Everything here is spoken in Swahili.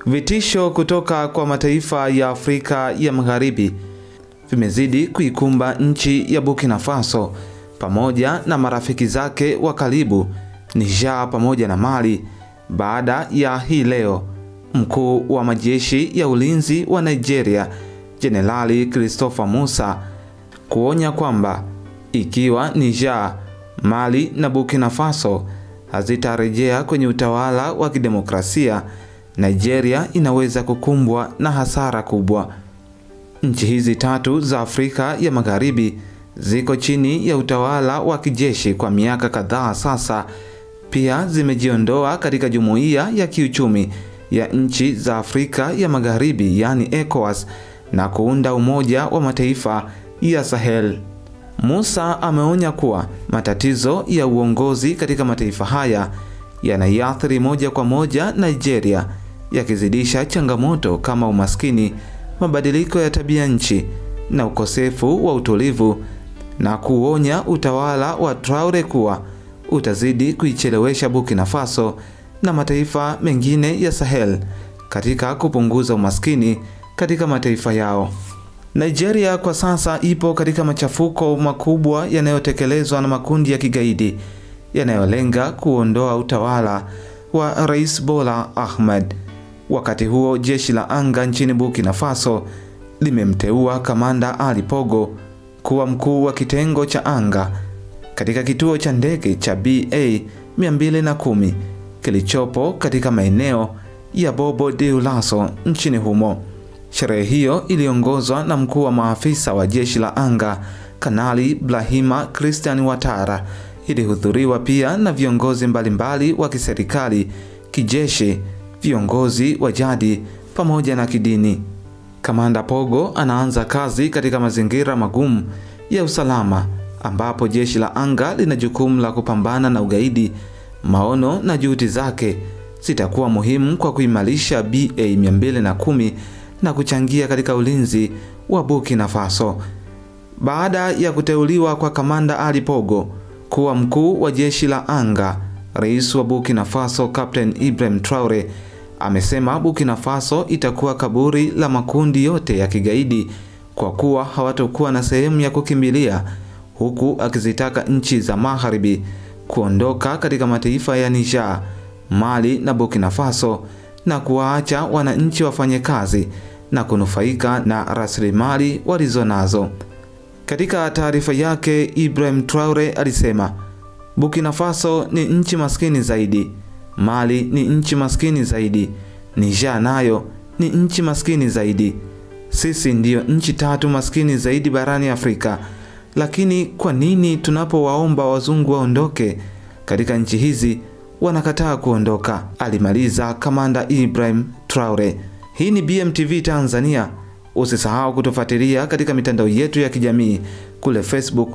Vitisho kutoka kwa mataifa ya Afrika ya Magharibi vimezidi kuikumba nchi ya Burkina Faso pamoja na marafiki zake wa karibu Niger pamoja na Mali baada ya hii leo mkuu wa majeshi ya ulinzi wa Nigeria Jenerali Christopher Musa kuonya kwamba ikiwa Niger, Mali na Burkina Faso hazitarejea kwenye utawala wa kidemokrasia, Nigeria inaweza kukumbwa na hasara kubwa. Nchi hizi tatu za Afrika ya Magharibi ziko chini ya utawala wa kijeshi kwa miaka kadhaa sasa. Pia zimejiondoa katika jumuiya ya kiuchumi ya nchi za Afrika ya Magharibi yani ECOWAS na kuunda Umoja wa Mataifa ya Sahel. Musa ameonya kuwa matatizo ya uongozi katika mataifa haya yanaiathiri moja kwa moja Nigeria, yakizidisha changamoto kama umaskini, mabadiliko ya tabia nchi na ukosefu wa utulivu, na kuonya utawala wa Traore kuwa utazidi kuichelewesha Burkina Faso na mataifa mengine ya Sahel katika kupunguza umaskini katika mataifa yao. Nigeria kwa sasa ipo katika machafuko makubwa yanayotekelezwa na makundi ya kigaidi yanayolenga kuondoa utawala wa Rais Bola Ahmed. Wakati huo jeshi la anga nchini Burkina Faso limemteua Kamanda Ali Pogo kuwa mkuu wa kitengo cha anga katika kituo cha ndege cha BA-210 kilichopo katika maeneo ya Bobo Dioulasso nchini humo. Sherehe hiyo iliongozwa na mkuu wa maafisa wa jeshi la anga Kanali Brahima Christian Ouattara. Ilihudhuriwa pia na viongozi mbalimbali wa kiserikali, kijeshi, viongozi wa jadi pamoja na kidini. Kamanda Pogo anaanza kazi katika mazingira magumu ya usalama ambapo jeshi la anga lina jukumu la kupambana na ugaidi. Maono na juhudi zake zitakuwa muhimu kwa kuimarisha BA-210 na kuchangia katika ulinzi wa Burkina Faso. Baada ya kuteuliwa kwa Kamanda Ali Pogo kuwa mkuu wa jeshi la anga, Rais wa Burkina Faso Captain Ibrahim Traore amesema Burkina Faso itakuwa kaburi la makundi yote ya kigaidi kwa kuwa hawatakuwa na sehemu ya kukimbilia, huku akizitaka nchi za Magharibi kuondoka katika mataifa ya Niger, Mali na Burkina Faso na kuwaacha wananchi wafanye kazi na kunufaika na rasilimali walizonazo. Katika taarifa yake, Ibrahim Traore alisema Burkina Faso ni nchi maskini zaidi, Mali ni nchi maskini zaidi, Niger nayo ni nchi maskini zaidi. Sisi ndiyo nchi tatu maskini zaidi barani Afrika. Lakini kwa nini tunapowaomba wazungu waondoke katika nchi hizi wanakataa kuondoka? Alimaliza Kamanda Ibrahim Traore. Hii ni BMTV Tanzania. Usisahau kutufuatilia katika mitandao yetu ya kijamii kule Facebook,